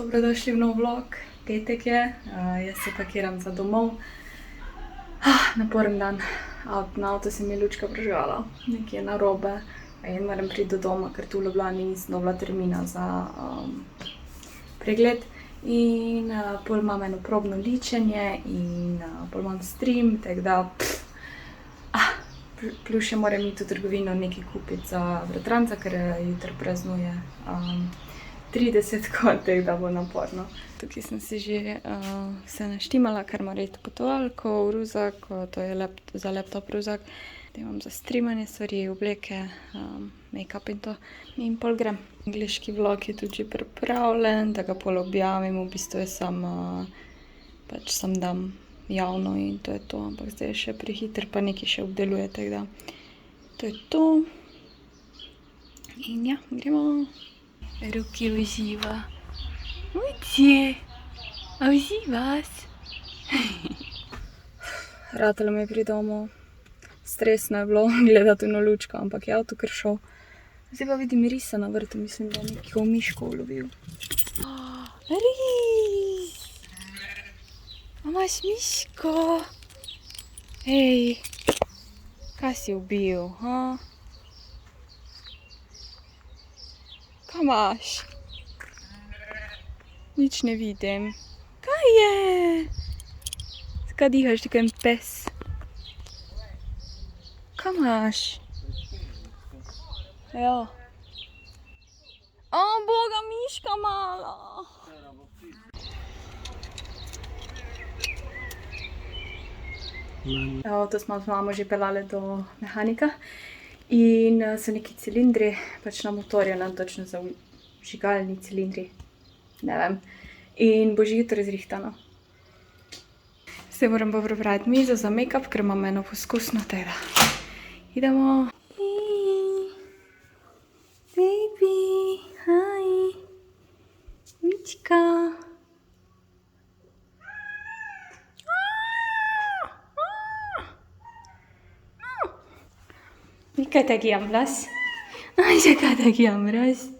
Dobrodošli v nov vlog, petek je, jaz se pakiram za domov. Naporen dan, na avto se mi je lučka prižgala, nekje narobe in moram priti do doma, ker tu v Ljubljani nisem dobila termina za pregled. In pol imam eno probno ličenje in pol imam stream, tako da plus še moram iti v trgovino nekaj kupiti za bratranca, ker jutri praznuje 30, tako da bo naporno. Tukaj sem si že vse naštimala, kar mora iti potovalko, v ruzak, to je za laptop ruzak. Da imam za streamanje stvari, obleke, make-up in to. In pol grem. Angliški vlog je tudi že pripravljen, da ga pol objavim, v bistvu je sam dam javno in to je to, ampak zdaj je še prehiter, pa nekaj še obdeluje, tako da to je to. In ja, gremo. Ruki uživa. Ujcie, a uživaš? Ratalo mi je pri domu. Stresno je bilo gledati na lučko, ampak je avto kar šel. Zdaj pa vidim risa na vrtu, mislim, da je nekaj miško ulovil. Ris! A imaš miško? Ej, kaj si ubil, ha? Kaj imaš? Nič ne vidim. Kaj je? Zakaj dihaš, tako en pes? Kaj imaš? Ja. Boga, miška mala. To smo z mamo že peljali do mehanika. In so neki cilindri, pač na motorju, ne točno za vžigalni cilindri, ne vem. In bo že jutri zrihtano. Zdaj moram pa pripraviti mizo za make-up, ker imam eno poskusno, tako da idemo. Baby, hi, mička. Mikä teki amblas? Ai, sekä teki amblas.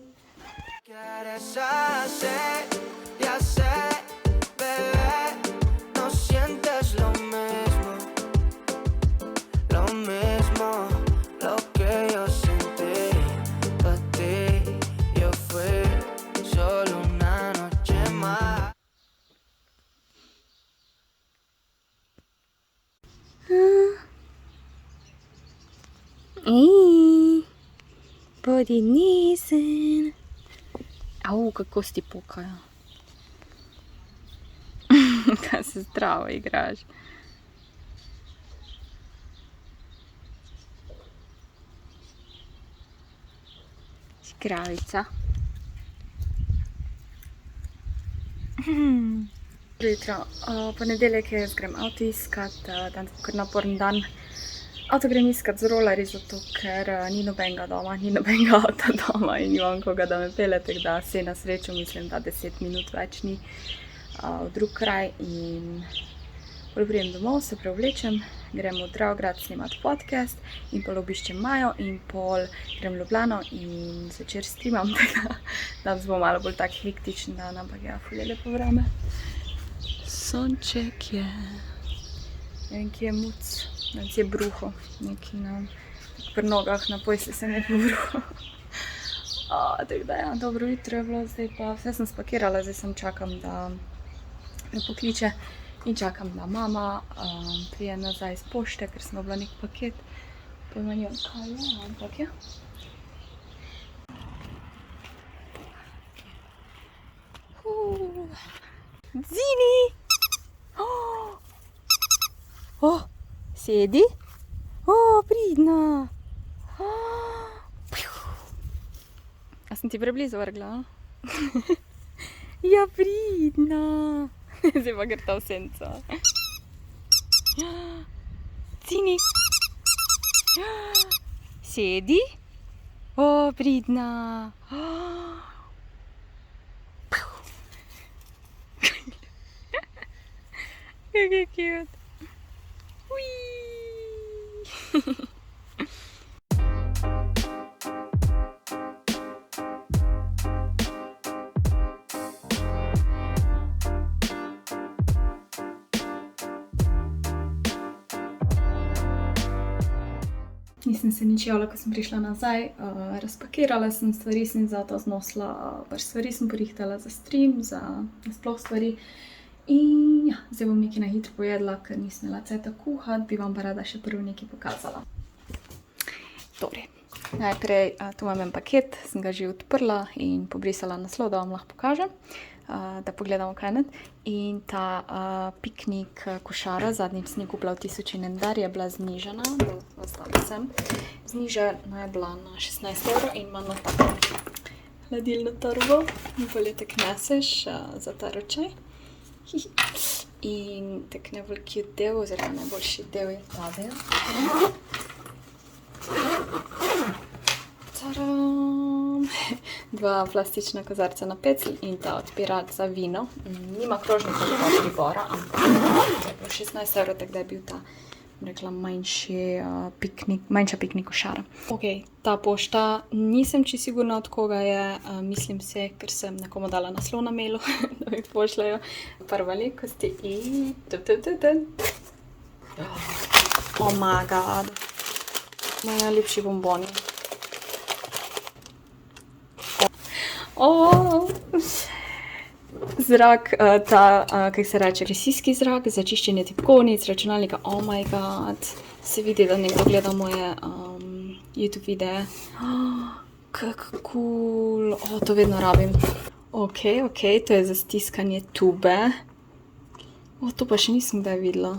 Ej, bodi nesen. Au, kako ti pokajo. Kaj se zdravo igraš. Škravica. Jutro, ponedeljek je, jaz grem avto iskat, danes bo kar naporen dan. Avto grem iskat z rolerji, zato ker ni nobenega doma, ni nobenega avta doma in nimam koga, da me pelje, tako da se na srečo mislim, da 10 minut več ni v drug kraj. In pol pridem domov, se preoblečem, grem v Dravograd snemati podcast in pol obiščem Majo in pol grem v Ljubljano in zvečer streamam, tako da danes bo malo bolj tak hektičen dan, ampak ja, ful je lepo vreme. Sonček je, ne vem, kje je muc. Danes je bruho, nekaj pri nogah, na pojse se mi je bruho. Tako da ja, dobro jutro je bilo, zdaj pa vse sem spakirala, zdaj sem čakam, da me pokliče in čakam, da mama prije nazaj iz pošte, ker sem dobila nek paket. Pojma nimam, kaj je, ampak ja. Zini! Sedi. Pridna. A sem ti preblizu vrgla? Ja, pridna. Zdaj pa gre ta v senco. Cini. Sedi. Pridna. Kako je cute. nisem se nič javila, ko sem prišla nazaj. Razpakirala sem stvari, sem za to znosila, pač stvari sem porihtala za stream, za sploh stvari. In ja, zdaj bom nekaj na hitro pojedla, ker nisem imela cajta kuhati, bi vam pa rada še prvo nekaj pokazala. Torej, najprej tu imam en paket, sem ga že odprla in pobrisala naslov, da vam lahko pokažem, da pogledamo kaj not. In ta piknik košara, zadnjič sem jo kupila v 1001 dar, je bila znižana, znižana je bila na 16 € in ima na tako hladilno torbo, in poljetek neseš za ta ročaj. In tak najbolj cute del, oziroma najboljši del je ta del. Taram! Dva plastična kozarca na peclj in ta odpirač za vino. Nima krožnika ali pribora, ampak je bilo 16 €, tako da je bil ta, rekla, manjša piknik košara. Ok, ta pošta, nisem čisto sigurna, od koga je, mislim se, ker sem nekomu dala naslov na mailu, da mi pošljajo prvalikosti in oh my god, moji najljubši bomboni. Zrak, ta, kako se reče, agresijski zrak za čiščenje tipkovnic, računalnika, oh my god, se vidi, da nekdo gleda moje YouTube videe. Kako cool, to vedno rabim. Ok, to je za stiskanje tube. To pa še nisem kdaj videla.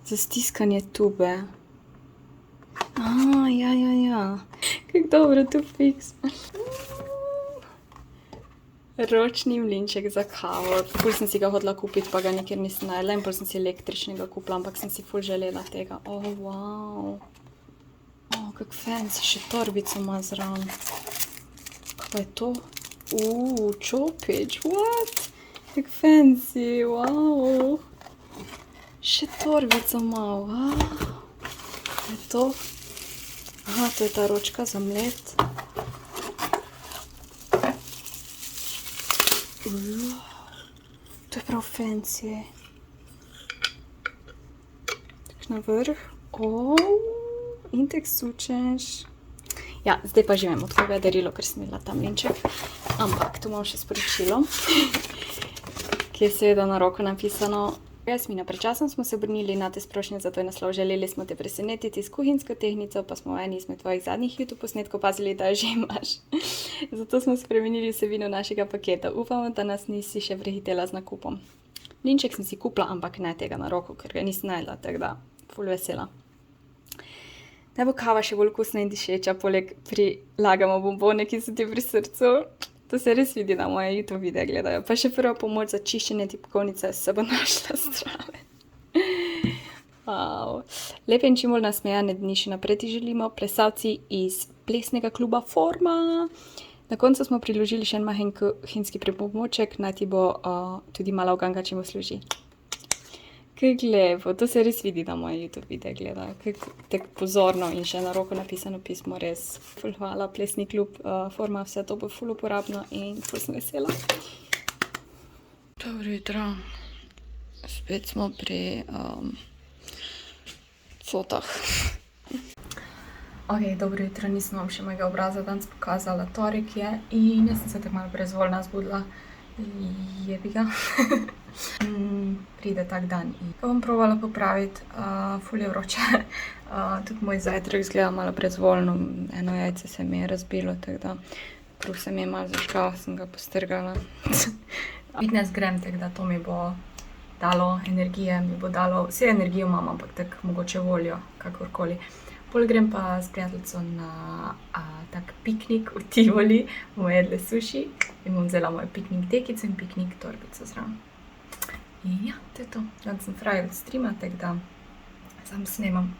Za stiskanje tube. Ja. Kako dobro to fiks. Ročni mlinček za kavo. Ful sem si ga hodila kupiti, pa ga nikjer nisem najdla in pol sem si električnega kupila, ampak sem si ful želela tega. Wow. Kak fancy, še torbico ima zraven. Kaj je to? Čopič, what? Kak fancy, wow. Še torbico ima, wow. Kaj je to? To je ta ročka za mlet. To je prav fancy. Tak na vrh. In tek sučeš. Ja, zdaj pa že vem, od koga je darilo, ker sem imela ta mlinček. Ampak tu imam še sporočilo, ki je seveda na roko napisano. Jasmina, pred časom smo se obrnili na te sprošnje za tvoj naslov. Želeli smo te presenetiti s kuhinjsko tehniko, pa smo v eni izmed tvojih zadnjih YouTube posnetkov opazili, da jo že imaš. Zato smo spremenili vsebino našega paketa. Upamo, da nas nisi še prehitela z nakupom. Mlinček sem si kupila, ampak ne tega na roko, ker ga nisem najdla, tako da ful vesela. Da bo kava še bolj okusna in dišeča, poleg prilagamo bombone, ki so ti pri srcu. To se res vidi, da moje YouTube videe gledajo. Pa še prva pomoč za čiščenje tipkovnice se bo našla zdrave. Wow. Lepe in čim bolj nasmejane dni še naprej ti želimo, plesalci iz plesnega kluba Forma. Na koncu smo priložili še en mahen kuhinjski pripomoček, naj ti bo tudi mala uganga, če mu služi. Kako lepo, to se res vidi, da moje YouTube videe gledajo. Tako pozorno in še na roko napisano pismo, res. Ful hvala, plesni klub Forma, vse to bo ful uporabno in ful sem vesela. Dobro jutro. Spet smo pri fotah. Ok, dobro jutro, nisem vam še mojega obraza danes pokazala, torek je in jaz sem se tako malo brezvoljna zbudila. Jebiga. Pride tak dan in ko bom probala popraviti, ful je vroče. Tudi moj zajtrk izgleda malo brezvoljno, eno jajce se mi je razbilo, tako da kruh se mi je malo zažgal, sem ga postrgala. Fitness grem, tako da to mi bo dalo energije, mi bo dalo, vse energijo imam, ampak tako mogoče voljo, kakorkoli. Pol grem pa s prijateljico na tak piknik v Tivoli, bomo jedli suši in bom vzela mojo piknik dekico in piknik torbico zraven. In ja, to je to. Danes sem fraj od streama, tako da sam snemam.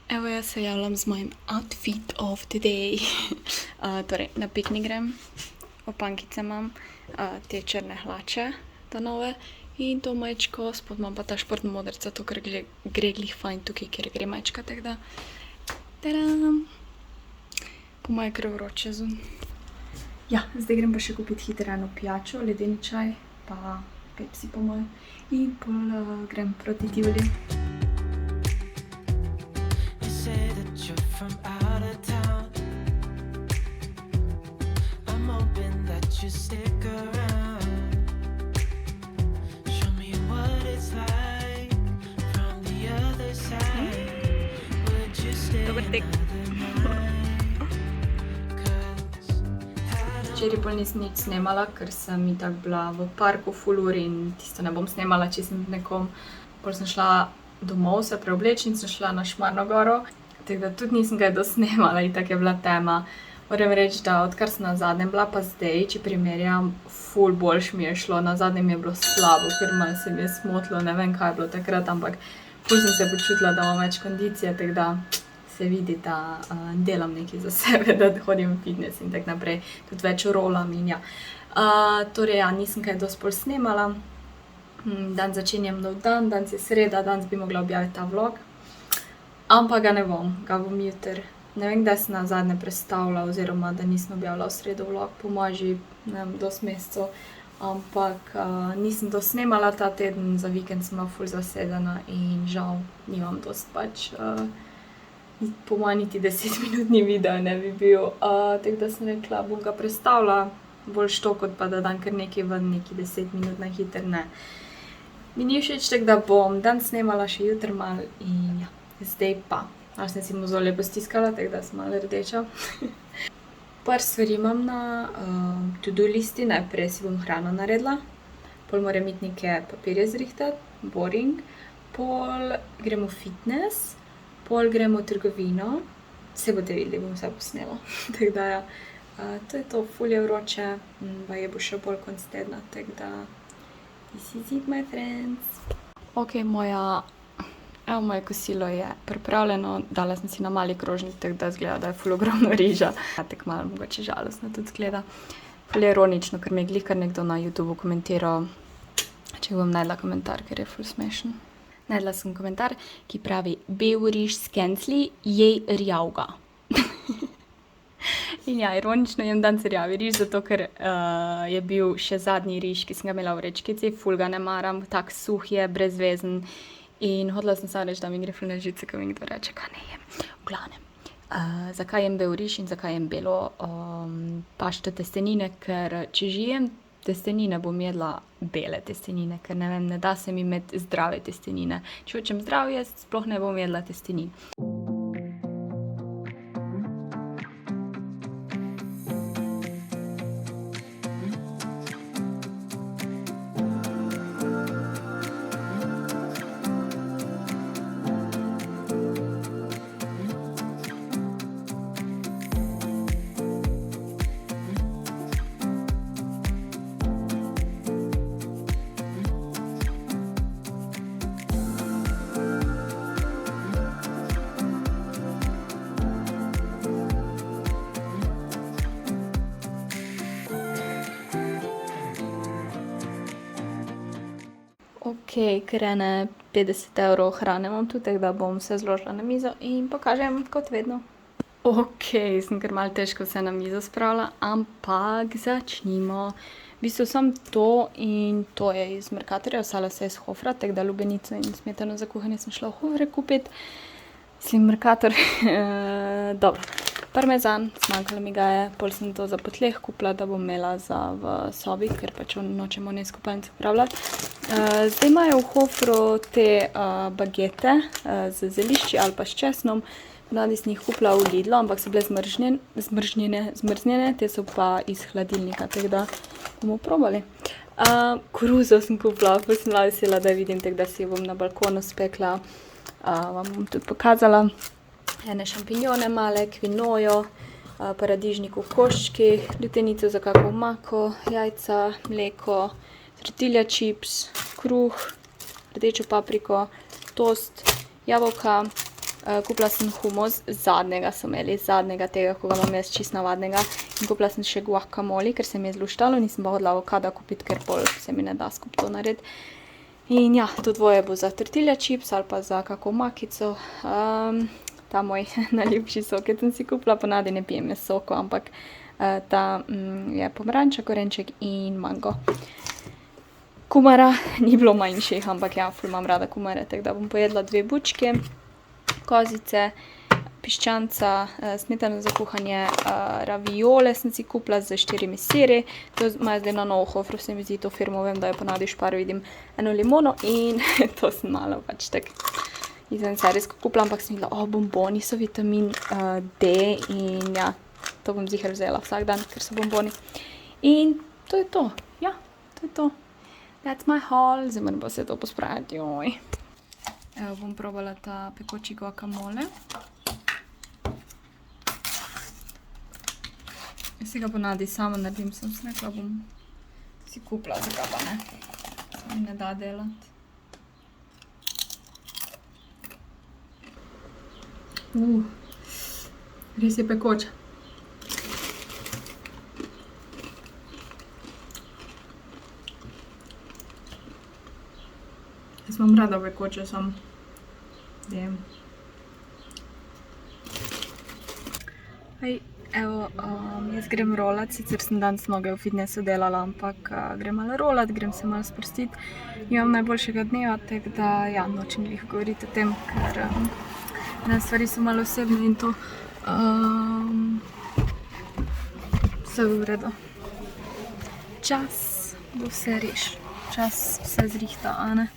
Evo, jaz se javljam z mojim outfit of the day. Torej, na piknik grem, opankice imam, te črne hlače, ta nove, In to majčko, spod imam pa ta športno modrica, to, ker gre glih fajn tukaj, kjer gre majčka, tako da. Tadam! Po moje kar vroče zun. Ja, zdaj grem pa še kupiti hitro eno pijačo, ledeni čaj, pa Pepsi po moje. In pol grem proti Tivoli. Dober tek. Včeraj pol nisem nič snemala, ker sem itak bila v parku full ur in tisto ne bom snemala, če sem nekom. Pol sem šla domov se preobleči in sem šla na Šmarno goro, tako da tudi nisem kaj dosnemala, itak je bila tema. Moram reči, da odkar sem na zadnjem bila pa zdaj, če primerjam, ful boljš mi je šlo. Na zadnjem mi je bilo slabo, ker malo se mi je smotilo, ne vem, kaj je bilo takrat, ampak ful sem se počutila, da imam več kondicije, tako da se vidi, da delam nekaj za sebe, da hodim v fitness in tako naprej. Tudi več rolam in ja. Torej ja, nisem kaj dosti pol snemala. Dan začenjam nov dan, danes je sreda, danes bi mogla objaviti ta vlog. Ampak ga ne bom, ga bom jutri. Ne vem, kdaj sem nazadnje prestavila, oziroma da nisem objavila v sredo vlog, po moje že, ne vem, dosti mesecev. Ampak nisem dosti snemala ta teden, za vikend sem bila ful zasedena in žal nimam dosti pač. Po moje niti 10-minutni video ne bi bil, tako da sem rekla, bom ga prestavila, boljš to, kot pa da dam kar nekaj ven, neki 10 minut na hiter, ne. Mi ni všeč, tako da bom dan snemala še jutri malo in ja, zdaj pa. Malo sem si mu zelo lepo stiskala, tako da sem malo rdeča. Par stvari imam na to-do listi, najprej si bom hrano naredila, pol moram iti neke papirje zrihtati, boring, pol gremo v fitness, pol gremo v trgovino, se boste videli, bom vse posnela. Tako da ja, to je to, ful je vroče, baje bo še bolj konec tedna, tako da this is it, my friends. Ok, moje kosilo je pripravljeno, dala sem si na mali krožnik, tako da izgleda, da je ful ogromno riža. Tako malo mogoče žalostno tudi izgleda. Ful je ironično, ker mi je glih kar nekdo na YouTubeu komentiral, če bom najdla komentar, ker je ful smešen. Najdla sem komentar, ki pravi: bel riž s kencli, jej rjavga. In ja, ironično jem danes rjavi riž, zato ker je bil še zadnji riž, ki sem ga imela v vrečkici, ful ga ne maram, tak suh je, brezvezen. In hodila sem samo reči, da mi gre ful na živce, ko mi kdo reče, kaj ne jem. V glavnem, zakaj jem bel riž in zakaj jem belo pašto testenine, ker če že jem testenine, bom jedla bele testenine, ker ne vem, ne da se mi imeti zdrave testenine. Če hočem zdrav jesti, sploh ne bom jedla testenin. Ok, ker ene 50 € hrane imam tu, tako da bom vse zložila na mizo in pokažem kot vedno. Ok, sem kar malo težko vse na mizo spravila, ampak začnimo. V bistvu sem to in to je iz Mercatorja, ostalo se je iz Hofra, tako da lubenico in smetano za kuhanje sem šla v Hofre kupiti. Mislim, Mercator, dobro. Parmezan, zmanjkalo mi ga je, pol sem to za potleh kupila, da bom imela za v sobi, ker pač nočemo ne iz kopalnice upravljati. Zdaj imajo v Hofru te bagete z zelišči ali pa s česnom. Ponavadi sem jih kupila v Lidlu, ampak so bile zmrznjene, te so pa iz hladilnika, tako da bomo probali. Koruzo sem kupila, pa sem bila vesela, da vidim, tako da si jo bom na balkonu spekla. Vam bom tudi pokazala. Ene šampinjone male, kvinojo, paradižnik v koščkih, lutenico za kako omako, jajca, mleko, tortilja čips, kruh, rdečo papriko, tost, jabolka. Kupila sem humus, zadnjega so imeli, zadnjega tega, ko ga imam jaz čist navadnega. In kupila sem še guacamole, ker se mi je zluštalo, nisem pa hodila avokada kupiti, ker pol se mi ne da skup to narediti. In ja, to dvoje bo za tortilla chips ali pa za kako makico. Ta moj najljubši sok, ki sem si kupila, ponavadi ne pijem jaz soko, ampak ta je pomaranča, korenček in mango. Kumara ni bilo manjših, ampak ja, ful imam rada kumare, tako da bom pojedla 2 bučke, kozice, piščanca, smetano za kuhanje, raviole sem si kupila z 4 siri. To imajo zdaj na Novhofru, se mi zdi to firmo, vem, da jo ponavadi v Šparu vidim, eno limono in to sem malo pač tak izven serijsko kupila, ampak sem videla, bomboni so vitamin D in ja, to bom ziher vzela vsak dan, ker so bomboni. In to je to, ja, to je to. That's my haul, zdaj moram pa se to pospraviti, joj. Evo, bom probala ta pekoči guacamole. Jaz si ga ponavadi sama naredim, sem si rekla, bom si kupila, zakaj pa ne. Se mi ne da delati. Res je pekoča. Jaz imam rada pekoče, sam jem. Hej, evo, jaz grem rolat, sicer sem danes noge v fitnessu delala, ampak grem malo rolat, grem se malo sprostiti. Imam najboljšega dneva, tako da ja, nočem glih govoriti o tem, ker ene stvari so malo osebne in to vse v redu. Čas bo vse rešil, čas vse zrihta, a ne?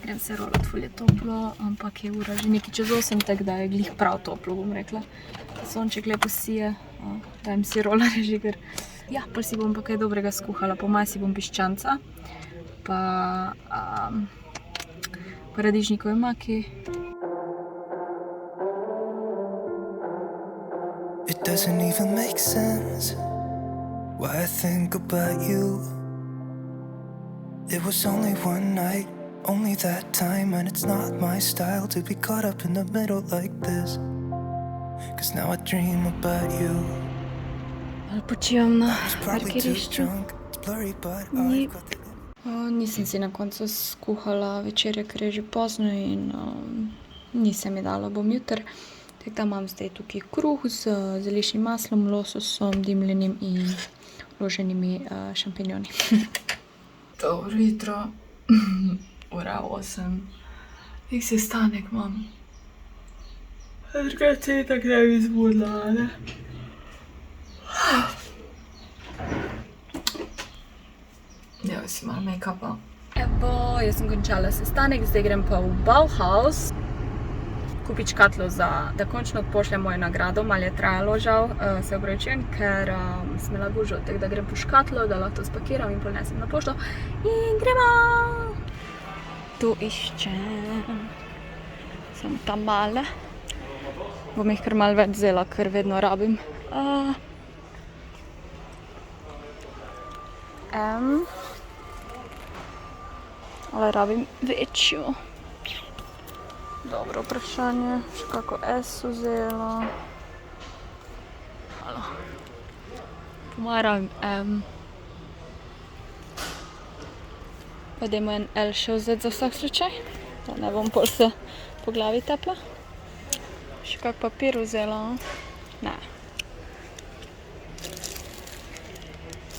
Grem se rolat, ful je toplo, ampak je ura že nekaj čez 8, tako da je glih prav toplo, bom rekla. Sonček lepo sije, dajem si rolare že, ker ja, pol si bom pa kaj dobrega skuhala, po masi bom piščanca, pa paradižnikove maki. It doesn't even make sense why I think about you. It was only one night, only that time, and it's not my style to be caught up in the middle like this. Cause now I dream about you. Malo počivam na parkirišču. Nisem si na koncu skuhala večerje, ker je že pozno in nisem mi dala, bom jutr. Tako da imam zdaj tukaj kruh z zeliščnim maslom, lososom, dimljenim in vloženimi šampinjoni. Dobro jutro. Ura 8. Nek sestanek imam. Drugače se je tako ne bi zbudila, ne? Evo si malo make-upa. Evo, jaz sem končala sestanek, zdaj grem pa v Bauhaus. Kupit škatlo, da končno odpošljem mojo nagrado, malo je trajalo žal, se opravičujem, ker sem imela gužvo, tako da grem po škatlo, da lahko to spakiram in ponesem na pošto. In gremo! Tu iščem. Sem tam male. Bom jih kar malo več vzela, ker vedno rabim. Ali rabim večjo? Dobro vprašanje, še kako S vzela. Halo. Po moje rabim M. Pa dajmo en L še vzeti za vsak slučaj, da ne bom pol se po glavi tepla. Še kak papir vzela, ne.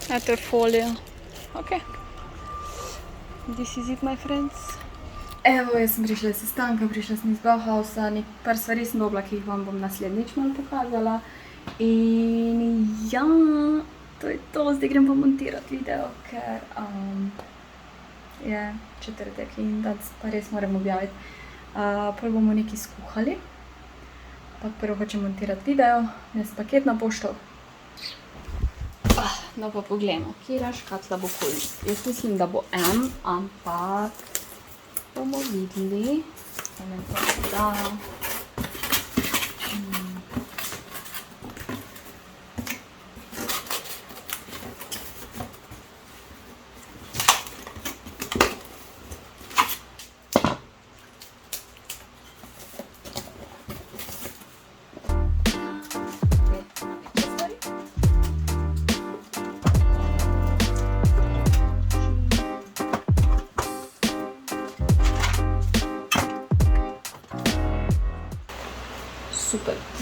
Ne, to je folija. Ok. This is it, my friends. Evo, jaz sem prišla iz sestanka, prišla sem iz Bauhausa, par stvari sem dobila, ki jih vam bom naslednjič malo pokazala. In ja, to je to, zdaj grem pa montirati video, ker je četrtek in danes pa res moram objaviti. Pol bomo nekaj skuhali, pa prvo hočem montirati video, nes paket na pošto. No pa pogledamo, katera škatla bo kul. Jaz mislim, da bo M, ampak bomo videli, da me to da.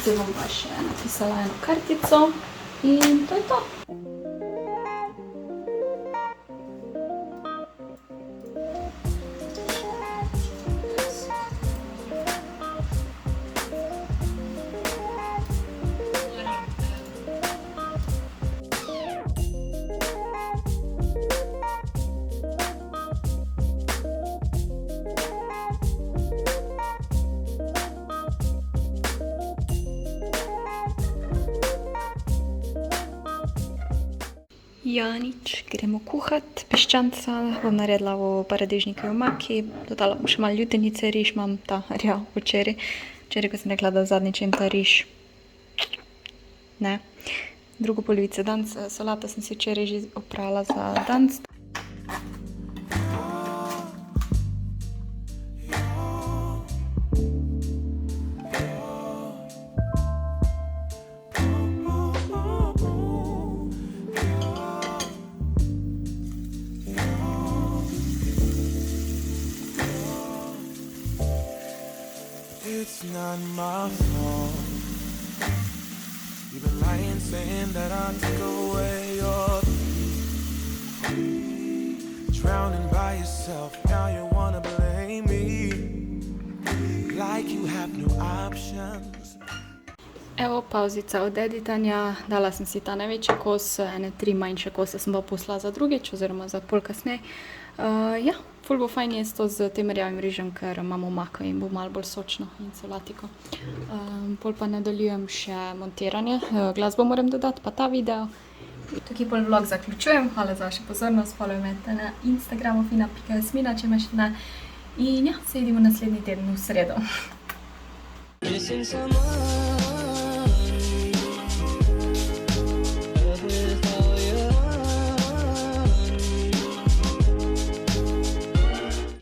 Zdaj bom pa še napisala eno kartico in to je to. Ja, nič, gremo kuhat. Piščanca bom naredila v paradižnikovi omaki, dodala bom še malo jutenice, riž imam ta rjav včeraj. Včeraj, ko sem rekla, da zadnjič jem ta riž. Ne. Drugo polovico danes, solato sem si včeraj že oprala za danes. It's not my fault. You've been lying, saying that I took away your peace. Drowning by yourself, now you wanna blame me. Like you have no options. Evo, pauzica od editanja. Dala sem si ta največji kos, ene 3 manjše kose sem pa poslala za drugič, oziroma za pol kasneje. Ja, ful bo fajn jesti to z tem rjavim rižem, ker imamo omako in bo malo bolj sočno in solatiko. Pol pa nadaljujem še montiranje. Glasbo moram dodati, pa ta video. Tukaj pol vlog zaključujem. Hvala za vašo pozornost. Followuj me na Instagramu fina.jasmina, če me še ne. In ja, se vidimo naslednji teden v sredo. Missing someone.